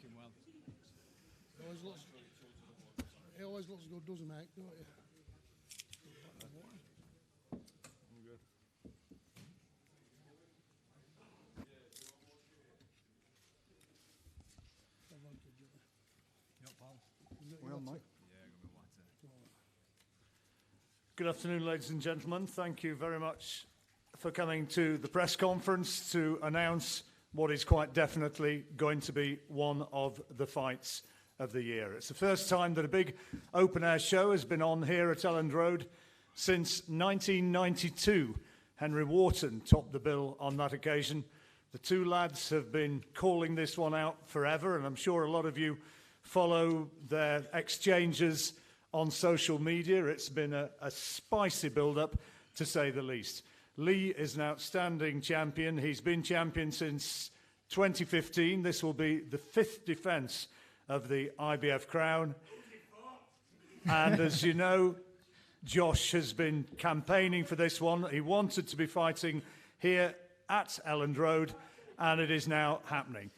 looking well. He always looks good, doesn't he, mate? Don't you? Well, Mike. Good afternoon, ladies and gentlemen. Thank you very much for coming to the press conference to announce what is quite definitely going to be one of the fights of the year. It's the first time that a big open-air show has been on here at Elland Road since 1992. Henry Wharton topped the bill on that occasion. The two lads have been calling this one out forever, and I'm sure a lot of you follow their exchanges on social media. It's been a spicy build-up, to say the least. Lee is an outstanding champion. He's been champion since 2015. This will be the 5th defence of the IBF crown. And as you know, Josh has been campaigning for this one. He wanted to be fighting here at Elland Road, and it is now happening.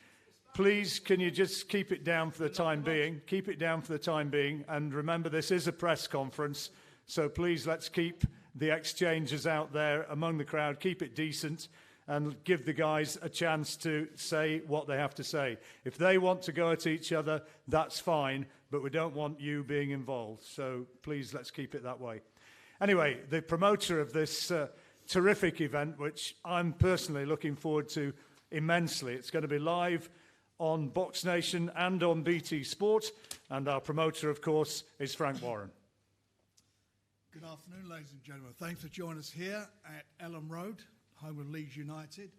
Please, can you just keep it down for the time being? Keep it down for the time being. And remember, this is a press conference, so please let's keep the exchanges out there among the crowd. Keep it decent and give the guys a chance to say what they have to say. If they want to go at each other, that's fine, but we don't want you being involved. So please, let's keep it that way. Anyway, the promoter of this terrific event, which I'm personally looking forward to immensely, it's going to be live on BoxNation and on BT Sport, and our promoter, of course, is Frank Warren. Good afternoon, ladies and gentlemen. Thanks for joining us here at Elland Road, home of Leeds United.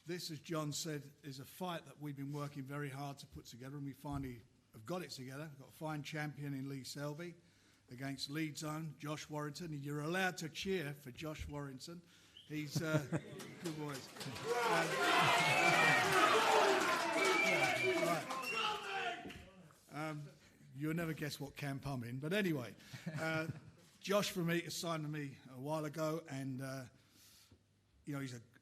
This, as John said, is a fight that we've been working very hard to put together, and we finally have got it together. We've got a fine champion in Lee Selby against Leeds' own Josh Warrington, and you're allowed to cheer for Josh Warrington. He's good boys. You'll never guess what camp I'm in, but anyway, Josh for me signed to me a while ago, and you know,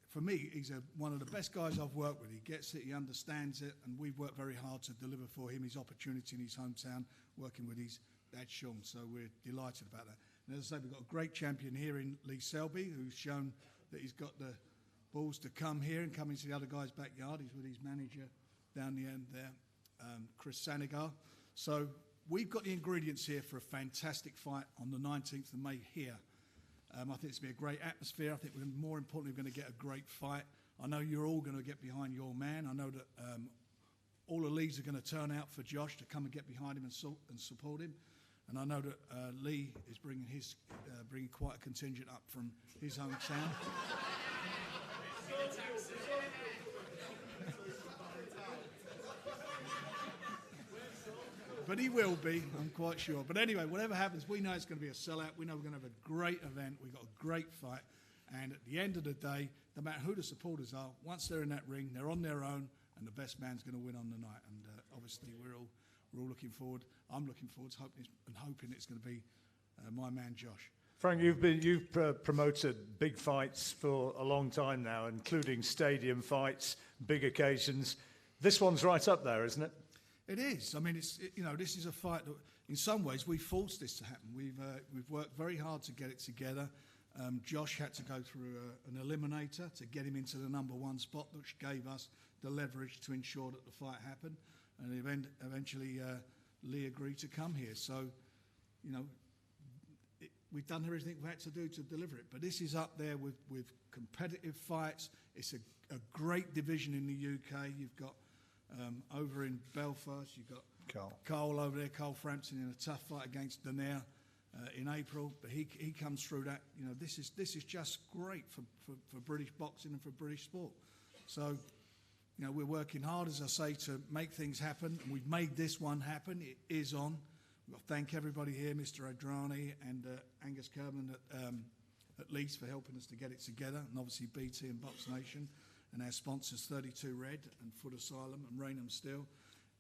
for me he's one of the best guys I've worked with. He gets it, he understands it, and we've worked very hard to deliver for him his opportunity in his hometown, working with his dad Sean. So we're delighted about that. And as I say, we've got a great champion here in Lee Selby, who's shown that he's got the balls to come here and come into the other guy's backyard. He's with his manager down the end there, Chris Sanigar. So we've got the ingredients here for a fantastic fight on the 19th of May here. I think it's going to be a great atmosphere. I think we're more importantly going to get a great fight. I know you're all going to get behind your man. I know that all the Leeds are going to turn out for Josh to come and get behind him and support him. And I know that Lee is bringing quite a contingent up from his hometown. But he will be, I'm quite sure. But anyway, whatever happens, we know it's going to be a sellout. We know we're going to have a great event. We've got a great fight. And at the end of the day, no matter who the supporters are, once they're in that ring, they're on their own, and the best man's going to win on the night. And obviously, we're all looking forward. I'm looking forward to hoping it's going to be my man Josh. Frank, you've promoted big fights for a long time now, including stadium fights, big occasions. This one's right up there, isn't it? It is. I mean, this is a fight that, in some ways, we forced this to happen. We've worked very hard to get it together. Josh had to go through an eliminator to get him into the #1 spot, which gave us the leverage to ensure that the fight happened. And eventually, Lee agreed to come here. So, you know, we've done everything we had to do to deliver it. But this is up there with competitive fights. It's a great division in the UK. You've got over in Belfast, you've got Cole over there, Cole Frampton, in a tough fight against Donaire in April. But he comes through that. You know, this is just great for British boxing and for British sport. So, you know, we're working hard, as I say, to make things happen. And we've made this one happen. It is on. We've got to thank everybody here, Mr. Adrani and Angus Kerman at Leeds for helping us to get it together, and obviously BT and BoxNation, and our sponsors 32 Red and Foot Asylum and Raynham Steel.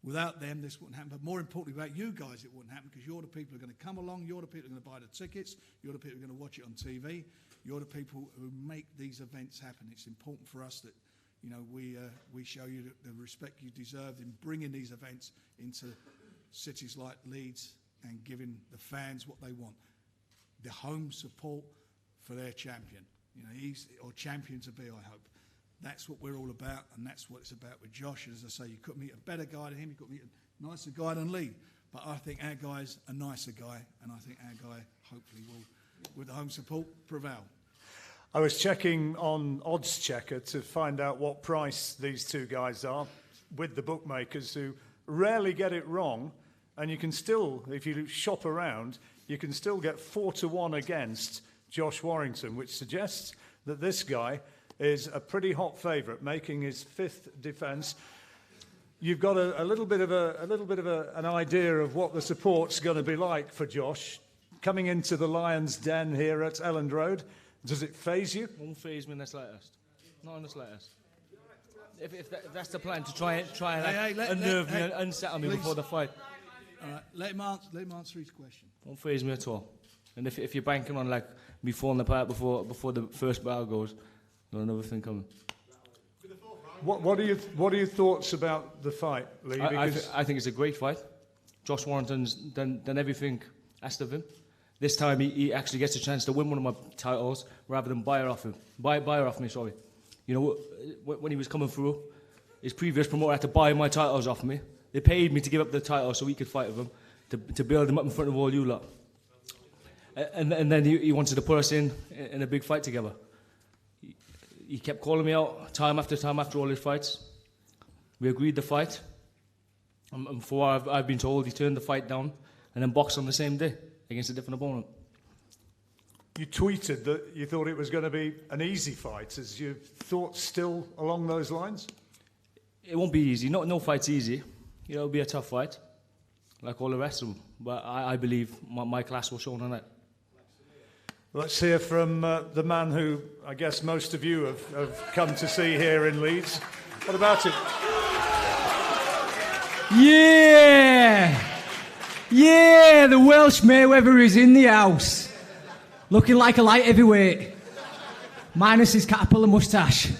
Without them, this wouldn't happen. But more importantly, without you guys, it wouldn't happen, because you're the people who are going to come along, you're the people who are going to buy the tickets, you're the people who are going to watch it on TV, you're the people who make these events happen. It's important for us that you know, we show you the respect you deserve in bringing these events into cities like Leeds and giving the fans what they want. The home support for their champion, you know, or champion to be, I hope. That's what we're all about, and that's what it's about with Josh. As I say, you couldn't meet a better guy than him, you couldn't meet a nicer guy than Lee. But I think our guy's a nicer guy, and I think our guy hopefully will, with the home support, prevail. I was checking on Odds Checker to find out what price these two guys are with the bookmakers, who rarely get it wrong, and you can still, if you shop around, you can still get 4-1 against Josh Warrington, which suggests that this guy is a pretty hot favourite, making his 5th defence. You've got a little bit of an idea of what the support's going to be like for Josh coming into the Lions' Den here at Elland Road. Does it faze you? Won't faze me in the slightest. Not in the slightest. If that's the plan, to try and unnerve me and unsettle me before the fight. All right, let him answer his question. Won't faze me at all. And if you're banking on like me falling apart before the first bell goes, there's another thing coming. What are your thoughts about the fight, Lee? I think it's a great fight. Josh Warrington's done everything asked of him. This time he actually gets a chance to win one of my titles rather than buy her off me. Sorry. You know, when he was coming through, his previous promoter had to buy my titles off me. They paid me to give up the title so he could fight with him, to build him up in front of all you lot. And then he wanted to put us in a big fight together. He kept calling me out time after time after all his fights. We agreed the fight. And before I've been told, he turned the fight down and then boxed on the same day against a different opponent. You tweeted that you thought it was going to be an easy fight. Is your thoughts still along those lines? It won't be easy. No fight's easy. You know, it'll be a tough fight, like all the rest of them. But I believe my class will show tonight. Let's hear from the man who I guess most of you have come to see here in Leeds. What about it? Yeah, the Welsh Mayweather is in the house. Looking like a light heavyweight. Minus his caterpillar moustache.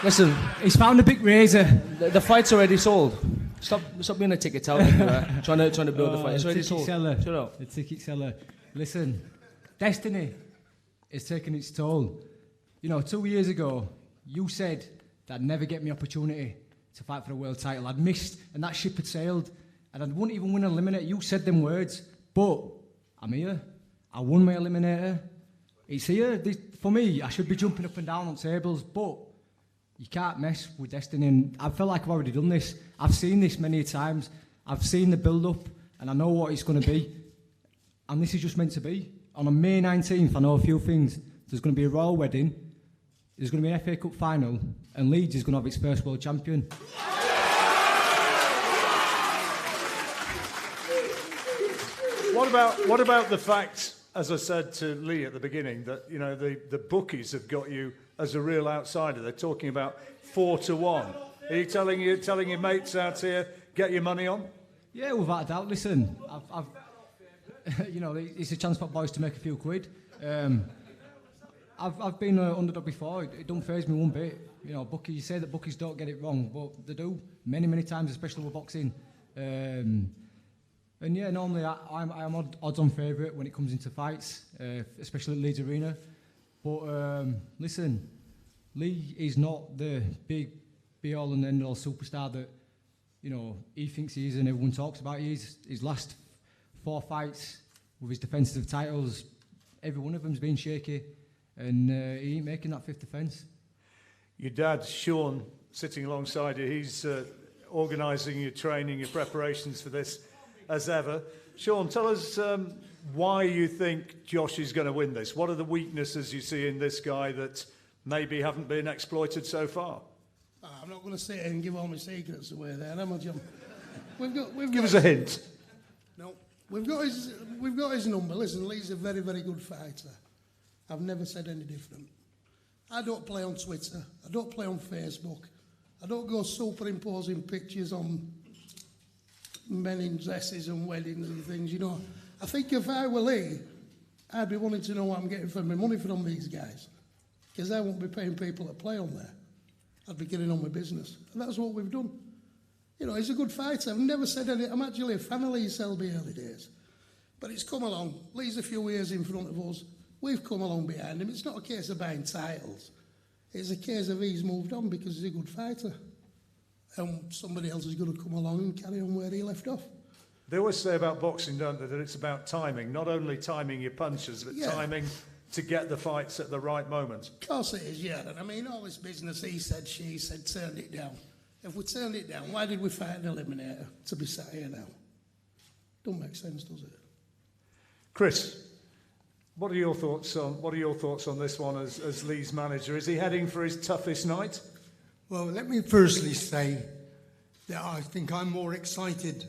Listen, he's found a big razor. The fight's already sold. Stop being a ticket touter. trying to build the fight. It's already sold. Seller. Shut up. The ticket seller. Listen, destiny is taking its toll. You know, 2 years ago, you said that I'd never get me opportunity to fight for the world title. I'd missed, and that ship had sailed, and I wouldn't even win an eliminator. You said them words, but I'm here. I won my eliminator. It's here. For me, I should be jumping up and down on tables, but you can't mess with destiny. And I feel like I've already done this. I've seen this many times. I've seen the build-up, and I know what it's going to be. And this is just meant to be. On May 19th, I know a few things. There's going to be a royal wedding. There's going to be an FA Cup final, and Leeds is going to have its first world champion. What about the fact, as I said to Lee at the beginning, that you know the bookies have got you as a real outsider? They're talking about 4-1. Are you telling your mates out here, get your money on? Yeah, without a doubt. Listen, I've you know, it's a chance for boys to make a few quid. I've been an underdog before. It don't faze me one bit. You know, you say that bookies don't get it wrong, but they do many times, especially with boxing. And yeah, normally I'm odds-on favourite when it comes into fights, especially at Leeds Arena. But listen, Lee is not the big be-all and end-all superstar that, you know, he thinks he is and everyone talks about. His last 4 fights with his defensive titles, every one of them's been shaky, and he ain't making that 5th defence. Your dad, Sean, sitting alongside you, he's organising your training, your preparations for this as ever. Sean, tell us why you think Josh is going to win this. What are the weaknesses you see in this guy that maybe haven't been exploited so far? I'm not going to sit here and give all my secrets away there, am I, John? Give us a hint. No, we've got his number. Listen, Lee's a very, very good fighter. I've never said any different. I don't play on Twitter. I don't play on Facebook. I don't go superimposing pictures on men in dresses and weddings and things, you know. I think if I were Lee, I'd be wanting to know what I'm getting for my money from these guys, because I won't be paying people to play on there. I'd be getting on with business. And that's what we've done. You know, he's a good fighter. I've never said any. I'm actually a fan of Lee Selby early days. But it's come along. Lee's a few years in front of us. We've come along behind him. It's not a case of buying titles. It's a case of he's moved on because he's a good fighter. And somebody else is going to come along and carry on where he left off. They always say about boxing, don't they, that it's about timing. Not only timing your punches, but timing to get the fights at the right moment. Of course it is, yeah. And I mean, all this business, he said, she said, turned it down. If we turned it down, why did we fight an eliminator to be sat here now? Don't make sense, does it? Chris, what are your thoughts on this one as Lee's manager? Is he heading for his toughest night? Well, let me firstly say that I think I'm more excited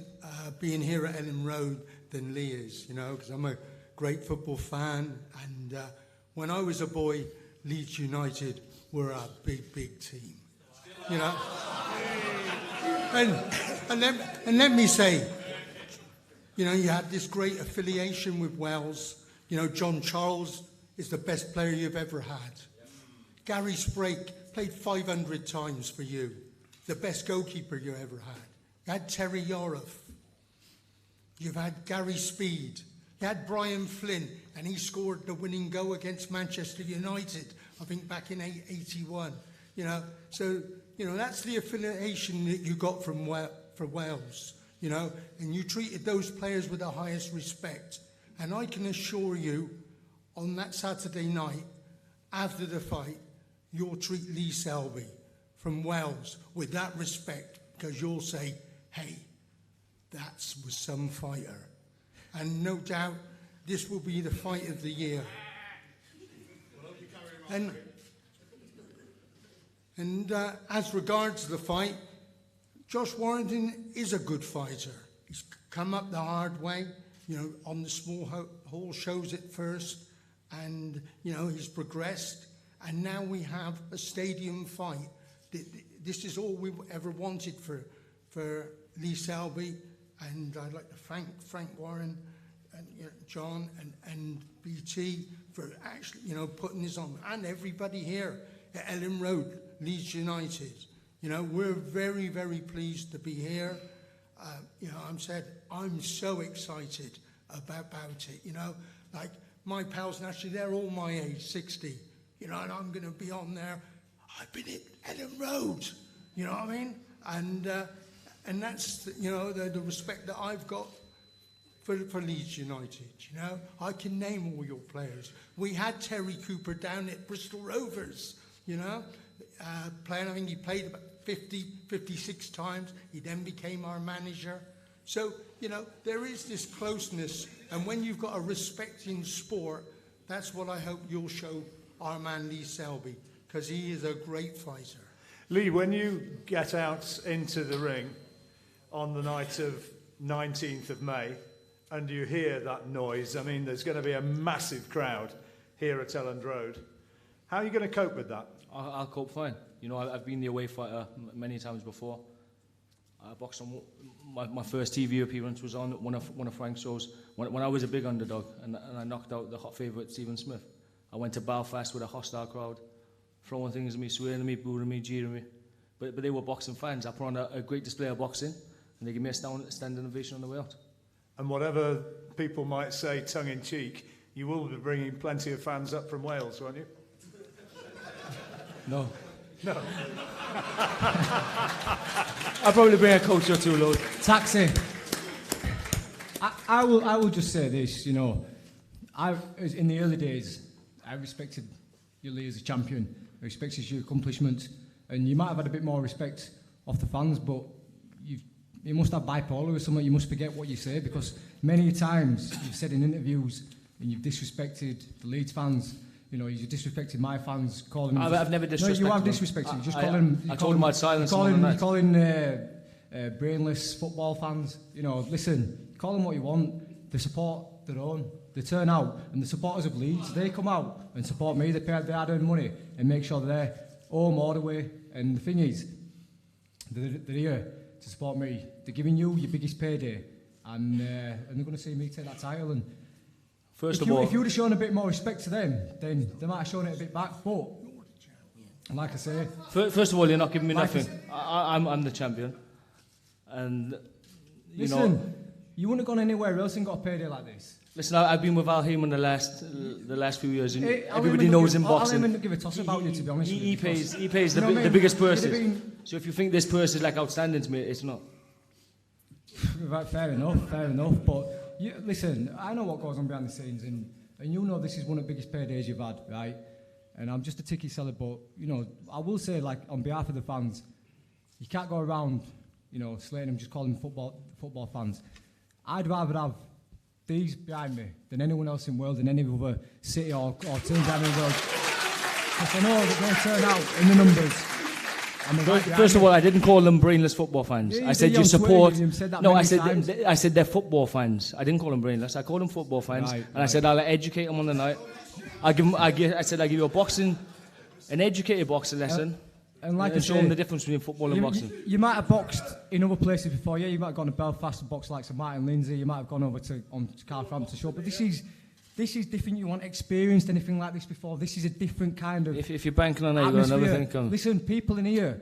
being here at Elland Road than Lee is, you know, because I'm a great football fan. And when I was a boy, Leeds United were a big, big team, you know. And let me say, you know, you had this great affiliation with Wales. You know, John Charles is the best player you've ever had. Gary Sprake played 500 times for you. The best goalkeeper you ever had. You had Terry Yorath. You've had Gary Speed. You had Brian Flynn, and he scored the winning goal against Manchester United, I think back in 81. You know, so, you know, that's the affiliation that you got from for Wales, you know, and you treated those players with the highest respect. And I can assure you, on that Saturday night, after the fight, you'll treat Lee Selby from Wales with that respect, because you'll say, hey, that was some fighter. And no doubt, this will be the fight of the year. And as regards the fight, Josh Warrington is a good fighter. He's come up the hard way, you know, on the small hall shows at first, and, you know, he's progressed. And now we have a stadium fight. This is all we've ever wanted for Lee Selby. And I'd like to thank Frank Warren and, you know, John and BT for actually, you know, putting this on. And everybody here at Elland Road, Leeds United. You know, we're very, very pleased to be here. You know, I'm so excited about it. You know, like my pals, naturally, they're all my age, 60. You know, and I'm going to be on there. I've been at Elland Road. You know what I mean? And that's, you know, the respect that I've got for Leeds United. You know, I can name all your players. We had Terry Cooper down at Bristol Rovers. You know, playing. I think he played about 56 times. He then became our manager. So, you know, there is this closeness. And when you've got a respect in sport, that's what I hope you'll show our man Lee Selby, because he is a great fighter. Lee, when you get out into the ring on the night of 19th of May and you hear that noise, I mean, there's going to be a massive crowd here at Elland Road. How are you going to cope with that? I'll cope fine. You know, I've been the away fighter many times before. I boxed on my first TV appearance was on one of Frank's shows when I was a big underdog and I knocked out the hot favourite Stephen Smith. I went to Belfast with a hostile crowd, throwing things at me, swearing at me, booing me, jeering me. But they were boxing fans. I put on a great display of boxing and they gave me a standing ovation on the way out. And whatever people might say tongue-in-cheek, you will be bringing plenty of fans up from Wales, won't you? No. No. I'll probably bring a coach or two, Lord. Taxi. I will just say this, you know. In the early days, I respected you, Lee, as a champion. I respected your accomplishments. And you might have had a bit more respect off the fans, but you must have bipolar or something. You must forget what you say, because many times you've said in interviews and you've disrespected the Leeds fans. You know, you disrespected my fans, calling them... I've never disrespected them. No, you have disrespected. You just call them... I told them I'd silence them on the night. Calling brainless football fans. You know, listen, call them what you want. They support their own. They turn out, and the supporters of Leeds, they come out and support me. They pay their hard-earned money and make sure they're home all the way. And the thing is, they're here to support me. They're giving you your biggest payday, and they're going to see me take that title. And First of all, if you would have shown a bit more respect to them, then they might have shown it a bit back. But And like I say, First of all, you're not giving me Like nothing. I'm the champion. And, you know... listen, you wouldn't have gone anywhere else and got a payday like this. Listen, I've been with Al Heyman the last few years, and I'll everybody even knows give- in boxing. I'll even give a toss about you, to be honest with you, He because- pays You know what I the mean? biggest You'd have purses. been- So if you think this purse is like outstanding to me, it's not. Right, fair enough. But listen, I know what goes on behind the scenes, and you know this is one of the biggest paydays you've had, right? And I'm just a ticky seller, but you know, I will say, like, on behalf of the fans, you can't go around, you know, slating them, just calling them football fans. I'd rather have these behind me than anyone else in the world, than any other city or teams down in the world. Because I know that they turn out in the numbers. And they're right First of behind all, I didn't call them brainless football fans. Yeah, you I said did you on support. Twitter, you've said that No, many times. I said they're football fans. I didn't call them brainless. I called them football fans, Right, and I said I'll educate them on the night. I said I give you an educated boxing lesson, and like I show them say, the difference between football and boxing. You might have boxed in other places before, yeah. You might have gone to Belfast and boxed like Sir Martin Lindsay. You might have gone over to Carframpton show, but this is different. You want experienced anything like this before? This is a different kind of. If you're banking on that, you've got another atmosphere. thing coming. Listen, people in here,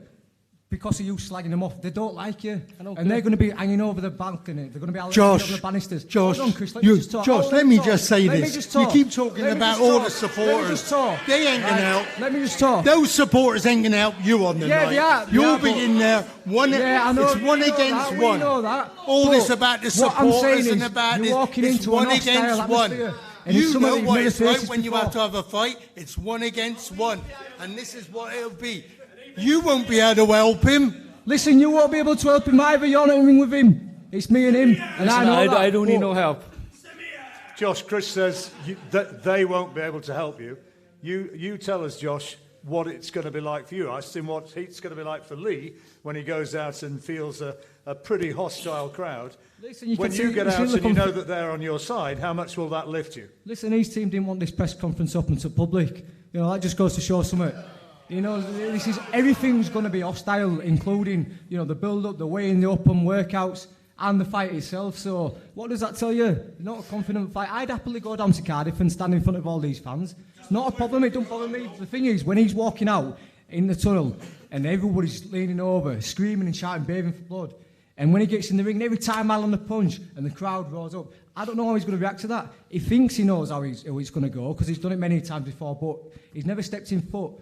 because of you slagging them off, they don't like you, don't and they're care. going to be hanging over the balcony. They're going to be hanging Josh, over the banisters. Josh, Hold on, Chris, let you- me just talk. Josh, Hold let on, me talk. just say Let me this. just You talk. keep talking Let me about just all talk. the supporters. Let me just talk. They ain't gonna Right, help. Let me just talk. Those supporters ain't going to help you on the Yeah, night. they are, You'll but- be in there. Yeah, I know. It's one we know against that, one. We know that. All But this about the what I'm saying supporters is and about you're this. walking It's into one an hostile against one. atmosphere, and it's You something know that you've what never it's like faced when you before. have to have a fight. It's one against one, and this is what it'll be. You won't be able to help him. Listen, you won't be able to help him either. You're not in the ring with him. It's me and him. And I know that. I don't need But no help. Josh, Chris says that they won't be able to help you. You tell us, Josh, what it's going to be like for you. I assume what it's going to be like for Lee when he goes out and feels a pretty hostile crowd. Listen, you when can you see- get you see out the and you know that they're on your side, how much will that lift you? Listen, his team didn't want this press conference open to public. You know, that just goes to show something. You know, everything's going to be hostile, including, you know, the build-up, the weighing, the open workouts, and the fight itself. So, what does that tell you? Not a confident fight. I'd happily go down to Cardiff and stand in front of all these fans. Not a problem. It don't bother me. The thing is, when he's walking out in the tunnel and everybody's leaning over, screaming and shouting, bathing for blood, and when he gets in the ring, and every time I land a punch and the crowd roars up, I don't know how he's going to react to that. He thinks he knows how it's going to go because he's done it many times before, but he's never stepped in foot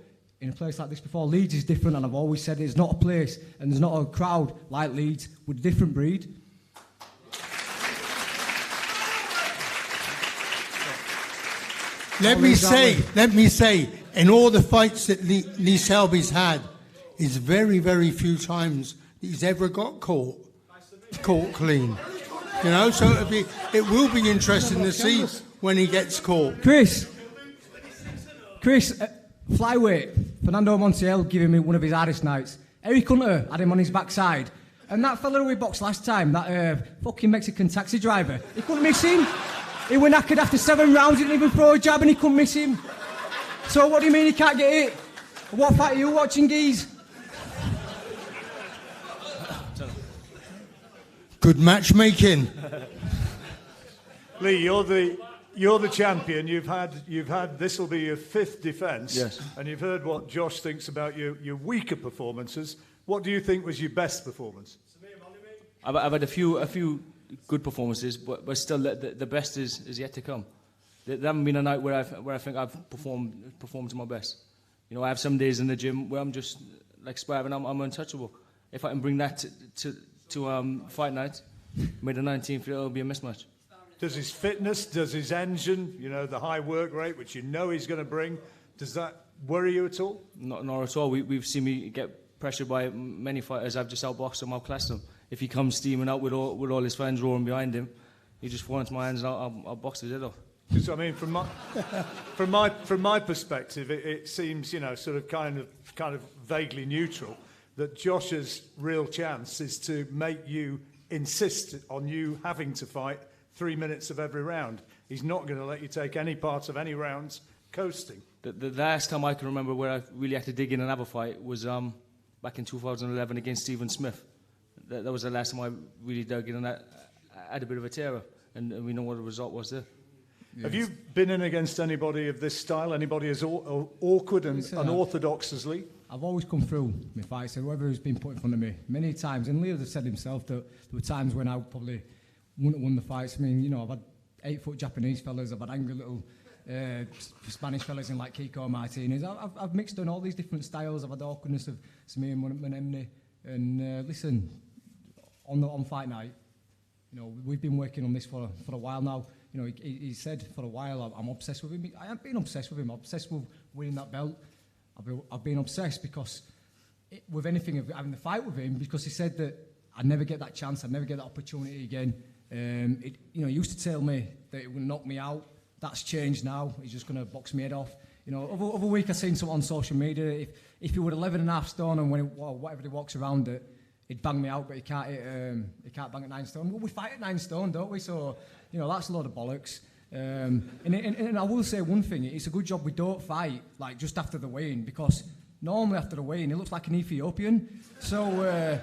in a place like this before. Leeds is different, and I've always said it's not a place and there's not a crowd like Leeds with a different breed. Let me say, in all the fights that Lee Selby's had, it's very, very few times he's ever got caught clean. You know, so it will be interesting to see when he gets caught. Chris, flyweight, Fernando Montiel giving me one of his hardest nights. Eric Hunter had him on his backside. And that fella who we boxed last time, that fucking Mexican taxi driver, he couldn't miss him. He went knackered after 7 rounds, he didn't even throw a jab and he couldn't miss him. So what do you mean he can't get hit? What fight are you watching, geez? Good matchmaking. Lee, you're the champion. You've had this will be your 5th defence. Yes. And you've heard what Josh thinks about your weaker performances. What do you think was your best performance? I've had a few good performances, but still the best is yet to come. There haven't been a night where I think I've performed to my best. You know, I have some days in the gym where I'm just like sparring, I'm untouchable. If I can bring that to fight night, May the 19th, it'll be a mismatch. Does his fitness, does his engine, you know, the high work rate, which you know he's going to bring, does that worry you at all? Not at all. We've seen me get pressured by many fighters. I've just outboxed them, outclassed them. If he comes steaming out with all his fans roaring behind him, he just fall into my hands and I'll box his head off. Because I mean, from my perspective, it seems, you know, sort of kind of vaguely neutral that Josh's real chance is to make you insist on you having to fight 3 minutes of every round. He's not going to let you take any part of any rounds coasting. The last time I can remember where I really had to dig in and have a fight was back in 2011 against Stephen Smith. That was the last time I really dug in, and I had a bit of a terror, and we know what the result was there. Have you been in against anybody of this style? Anybody as awkward and unorthodox as Lee? I've always come through my fights, and whoever has been put in front of me many times, and Leo has said himself that there were times when I probably wouldn't have won the fights. I mean, you know, I've had 8-foot Japanese fellas, I've had angry little Spanish fellas in like Kiko Martinez. I've mixed on all these different styles. I've had the awkwardness of Samir Menemne, and listen, on fight night, you know, we've been working on this for a while now. You know, he said for a while I'm obsessed with him. I haven't been obsessed with him. I'm obsessed with winning that belt. I've been obsessed because with anything of having the fight with him, because he said that I'd never get that chance, I'd never get that opportunity again. You know, he used to tell me that it would knock me out. That's changed now. He's just going to box me head off. You know, other week I seen something on social media. If he were 11.5 stone and whatever he walks around at, he'd bang me out, but he can't bang at 9 stone. Well, we fight at 9 stone, don't we? So, you know, that's a load of bollocks. And I will say one thing, it's a good job we don't fight like just after the weigh-in, because normally after the weigh-in, he looks like an Ethiopian. So,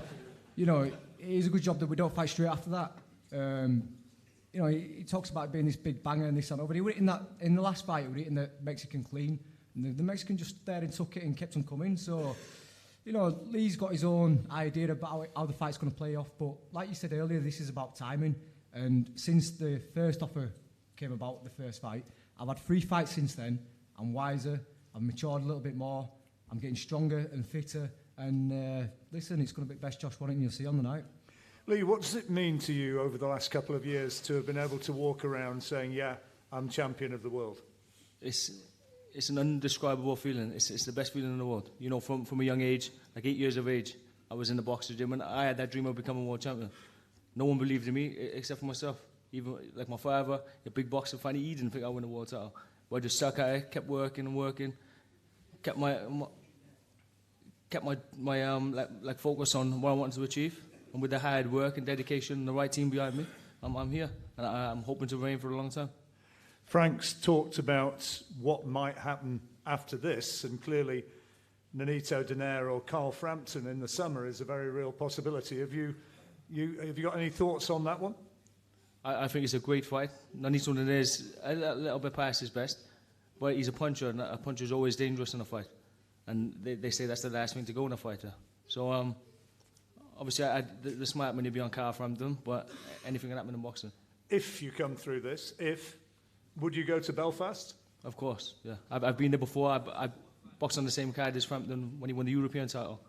you know, it is a good job that we don't fight straight after that. You know, he talks about being this big banger and this and that, but he was in the last fight, he was eating the Mexican clean, and the Mexican just there and took it and kept on coming. So, you know, Lee's got his own idea about how the fight's going to play off, but like you said earlier, this is about timing, and since the first offer came about, the first fight, I've had 3 fights since then. I'm wiser, I've matured a little bit more, I'm getting stronger and fitter, and listen, it's going to be best Josh Warrington you'll see on the night. Lee, what does it mean to you over the last couple of years to have been able to walk around saying, yeah, I'm champion of the world? It's an indescribable feeling. It's the best feeling in the world. You know, from a young age, like 8 years of age, I was in the boxing gym and I had that dream of becoming world champion. No one believed in me except for myself. Even like my father, a big boxer, finally he didn't think I'd win a world title. But I just stuck at it, kept working and working, kept my focus on what I wanted to achieve. And with the hard work and dedication and the right team behind me, I'm here. And I'm hoping to reign for a long time. Frank's talked about what might happen after this, and clearly Nonito Donaire or Carl Frampton in the summer is a very real possibility. Have you got any thoughts on that one? I think it's a great fight. Nonito Donaire is a little bit past his best, but he's a puncher, and a puncher is always dangerous in a fight. And they say that's the last thing to go in a fighter. So, obviously, this might happen to be on Carl Frampton, but anything can happen in boxing. If you come through this, would you go to Belfast? Of course, yeah. I've been there before. I boxed on the same card as Frampton when he won the European title.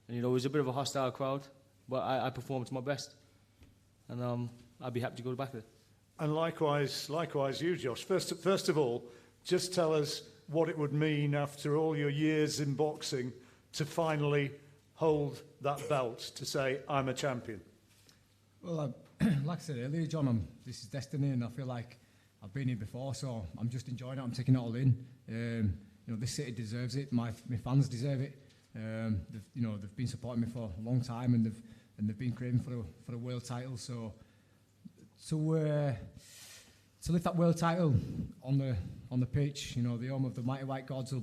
And, you know, it was a bit of a hostile crowd, but I performed to my best. And I'd be happy to go back there. And likewise you, Josh. First of all, just tell us what it would mean after all your years in boxing to finally hold that belt, to say, I'm a champion. Well, like I said earlier, John, this is destiny, and I feel like I've been here before, so I'm just enjoying it. I'm taking it all in. You know, this city deserves it. My fans deserve it. They've been supporting me for a long time, and they've been craving for a world title. So to lift that world title on the pitch, you know, the home of the mighty white gods, will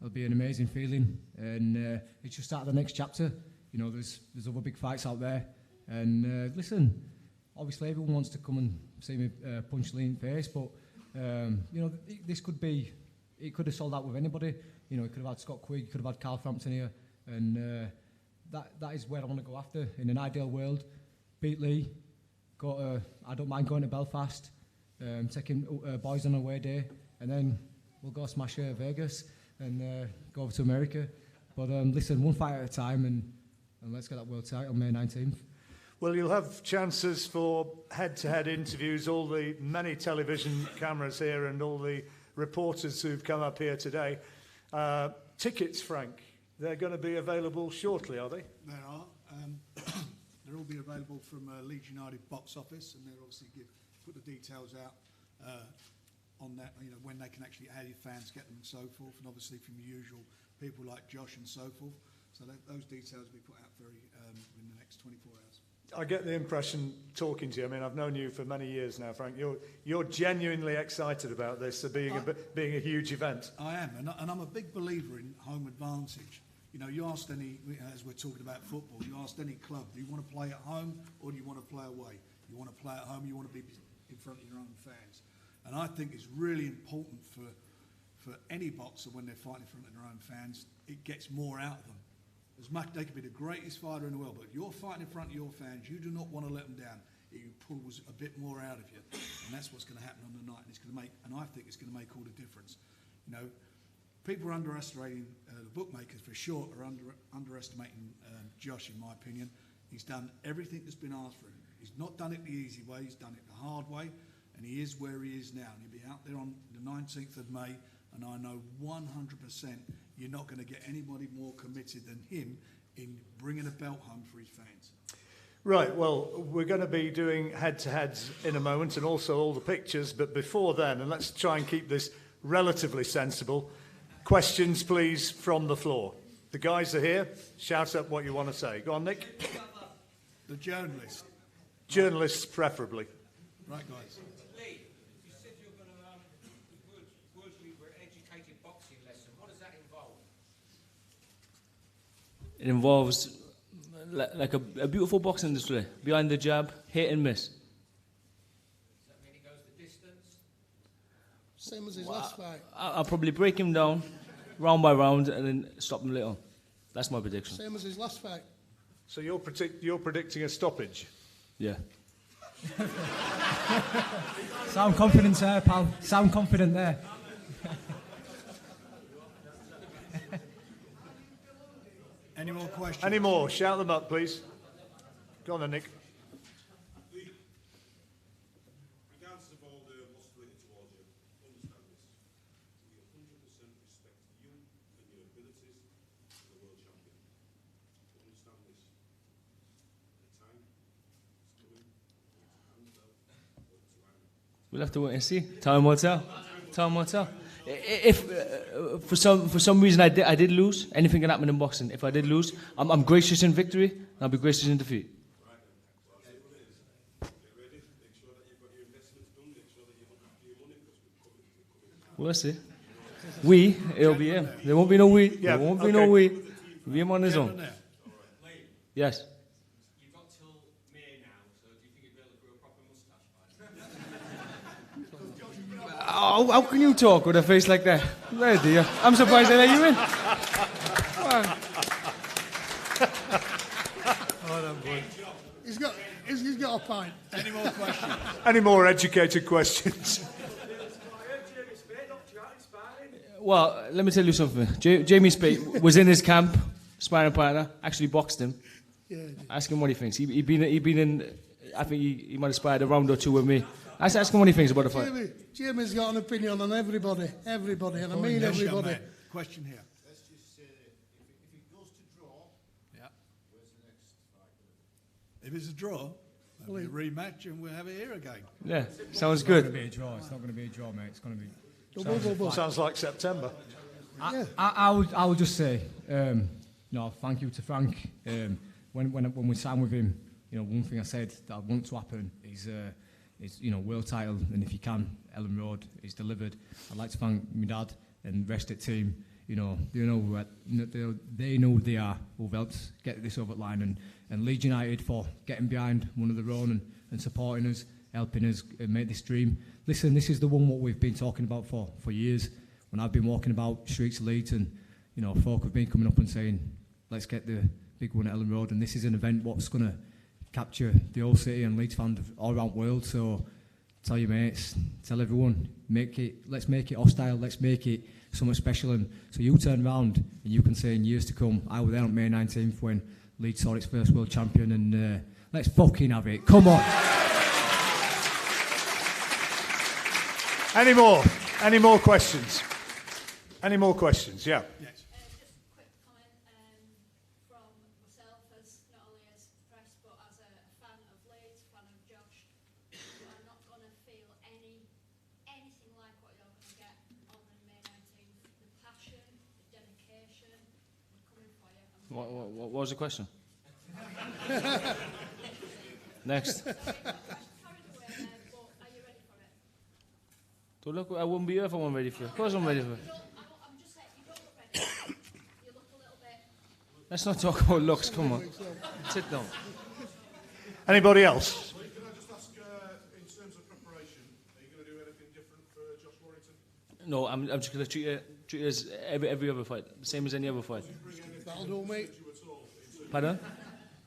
be an amazing feeling, and it's just start the next chapter. You know, there's other big fights out there, and listen, obviously everyone wants to come and see me punch Lee in the face, but you know, it could have sold out with anybody. You know, it could have had Scott Quigg, could have had Carl Frampton here, and that is where I want to go after. In an ideal world, beat Lee. I don't mind going to Belfast, taking boys on a away day, and then we'll go smash Vegas and go over to America. But listen, one fight at a time, and let's get that world title on May 19th. Well, you'll have chances for head-to-head interviews, all the many television cameras here and all the reporters who've come up here today. Tickets, Frank, they're going to be available shortly, are they? They are. They'll all be available from Leeds United box office, and they'll obviously put the details out on that, you know, when they can actually, how your fans get them and so forth, and obviously from the usual people like Josh and so forth. So those details will be put out in the next 24 hours. I get the impression, talking to you, I mean, I've known you for many years now, Frank, you're genuinely excited about this, being a huge event. I am, and I'm a big believer in home advantage. You know, you asked any, as we're talking about football, you asked any club, do you want to play at home or do you want to play away? You want to play at home, you want to be in front of your own fans. And I think it's really important for any boxer when they're fighting in front of their own fans, it gets more out of them. As much, they could be the greatest fighter in the world, but if you're fighting in front of your fans, you do not want to let them down. It pulls a bit more out of you, and that's what's going to happen on the night. And it's going to make, and I think it's going to make all the difference. You know, people are underestimating the bookmakers for sure are underestimating Josh, in my opinion. He's done everything that's been asked for him. He's not done it the easy way. He's done it the hard way, and he is where he is now. And he'll be out there on the 19th of May. And I know 100% you're not going to get anybody more committed than him in bringing a belt home for his fans. Right, well, we're going to be doing head-to-heads in a moment and also all the pictures, but before then, and let's try and keep this relatively sensible, questions, please, from the floor. The guys are here. Shout out what you want to say. Go on, Nick. The journalist. Journalists, preferably. Right, guys. Lee, you said you were going to words we were educated boxing lesson. What does that involve? It involves like a beautiful boxing display. Behind the jab, hit and miss. Does that mean it goes the distance? Same as his last fight. I'll probably break him down, round by round, and then stop him later. That's my prediction. Same as his last fight. So you're predicting a stoppage? Yeah. Sound confident there, pal. Sound confident there. Any more questions? Any more? Shout them up, please. Go on then, Nick. Regardless of all the hostility towards you, understand this. We 100% respect you and your abilities as a world champion. Understand this. The time is coming. We'll have to wait and see. Time will tell. Time will tell. If for some reason I did lose, anything can happen in boxing. If I did lose, I'm gracious in victory, and I'll be gracious in defeat. We'll see. It'll be him. There won't be no we. Yeah, There won't be okay. no we. Be him on his own. Yes. You've got till May now, so do you think you'll be able to grow a proper moustache by then? How can you talk with a face like that? There, dear. I'm surprised they let you in. He's got a pint. Any more questions? Any more educated questions? Well, let me tell you something. Jamie Spate was in his camp, sparring partner, actually boxed him. Yeah. Ask him what he thinks. He'd been in, I think he might have sparred a round or two with me. Ask him what he thinks about the fight. Jamie's got an opinion on everybody, and I mean Yes, young everybody. man. Question here. Let's just say, if it goes to draw, Yeah. where's the next fight? If it's a draw, there'll be a rematch and we'll have it here again. Yeah, sounds It's not going good. to be a draw. It's not going to be a draw, mate. It's going to be. Sounds like September. I would just say, no, thank you to Frank. When we signed with him, one thing I said that I want to happen is world title, and if you can, Elland Road is delivered. I'd like to thank my dad and the rest of the team. They know who they are, who've helped get this over the line, and Leeds United for getting behind one of their own and supporting us, helping us make this dream. Listen, this is the one what we've been talking about for years. When I've been walking about streets of Leeds, and folk have been coming up and saying, let's get the big one at Elland Road, and this is an event what's going to capture the whole city and Leeds fans all around the world. So tell your mates, tell everyone, let's make it hostile, let's make it something special. And so you turn around and you can say in years to come, I was there on May 19th when Leeds saw its first world champion, and let's fucking have it. Come on. Any more? Any more questions? Any more questions? Yeah. Yes. Just a quick comment from myself, as not only as press but as a fan of Leeds, fan of Josh. You are not going to feel anything like what you're going to get on the May 19th. The passion, the dedication, we're coming for you. What was the question? Next. Carried away there, but are you ready for it? Don't look, I wouldn't be here if I wasn't ready for it. Of course I'm ready for it. I'm just saying, you don't look ready. You look a little bit. Let's not talk about looks, come on. Sit down. Anybody else? Can I just ask, in terms of preparation, are you going to do anything different No, I'm just going to treat it as every other fight, the same as any other fight. That'll do, mate. Pardon?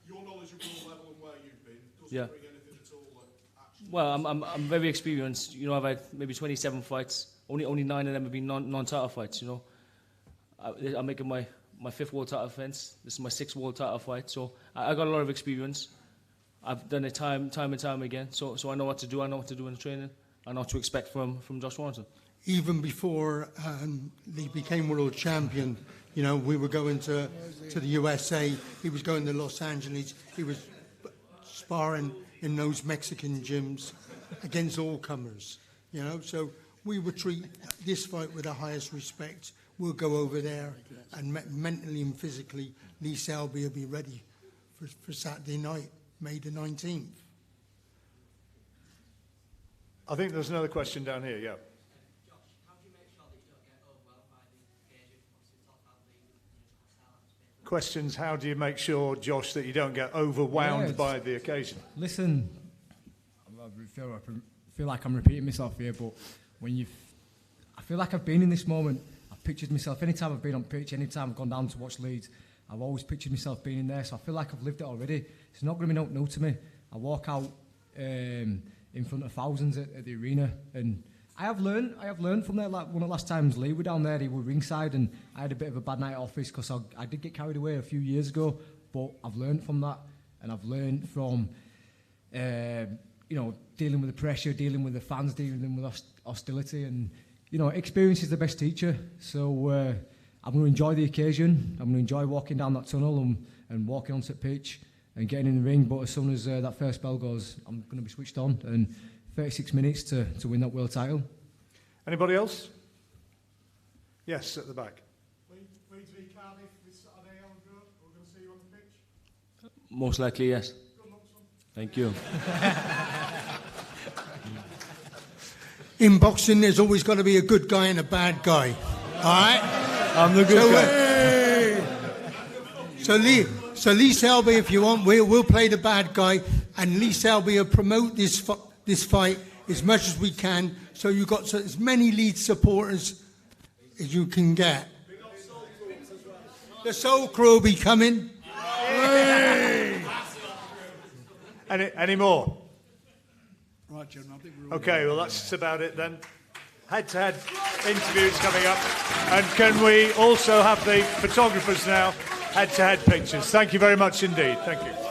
Your knowledge of your level and where you've been doesn't Yeah. bring anything at all. Actually. Well, I'm very experienced. You know, I've had maybe 27 fights. Only 9 of them have been non-title fights. You know, I'm making my 5th world title defense. This is my 6th world title fight. So I got a lot of experience. I've done it time and time again. So I know what to do. I know what to do in the training. I know what to expect from Josh Warrington. Even before he became world champion, you know, we were going to the USA. He was going to Los Angeles. He was sparring in those Mexican gyms against all comers. You know, so we would treat this fight with the highest respect. We'll go over there, and mentally and physically, Lee Selby will be ready for Saturday night, May the 19th. I think there's another question down here, yeah. Josh, how do you make sure that you don't get overwhelmed by the occasion? Obviously, top athlete, Questions, how do you make sure, Josh, that you don't get overwhelmed Yeah, by the occasion? Listen, I feel like I'm repeating myself here, but I feel like I've been in this moment. I've pictured myself, anytime I've been on pitch, anytime I've gone down to watch Leeds, I've always pictured myself being in there, so I feel like I've lived it already. It's not going to be no new to me. I walk out in front of thousands at the arena, and I have learned from there. Like one of the last times Lee were down there, he were ringside, and I had a bit of a bad night at office because I did get carried away a few years ago, but I've learned from that, and I've learned from dealing with the pressure, dealing with the fans, dealing with hostility, and experience is the best teacher. So I'm going to enjoy the occasion. I'm going to enjoy walking down that tunnel and walking onto the pitch and getting in the ring. But as soon as that first bell goes, I'm going to be switched on. And 36 minutes to win that world title. Anybody else? Yes, at the back. Leeds v Cardiff this Saturday, Elland Road. We're going to see you on the pitch. Most likely, yes. Good luck, son. Thank you. In boxing, there's always got to be a good guy and a bad guy. All right? I'm the good guy. So Lee Selby, if you want, we'll play the bad guy, and Lee Selby will promote this fight as much as we can. So you've got as many Leeds supporters as you can get. The Soul Crew will be coming. Any more? Right, gentlemen, I think we're all Okay, well, that's about it then. Head-to-head interviews coming up. And can we also have the photographers now? Head-to-head pictures. Thank you very much indeed. Thank you.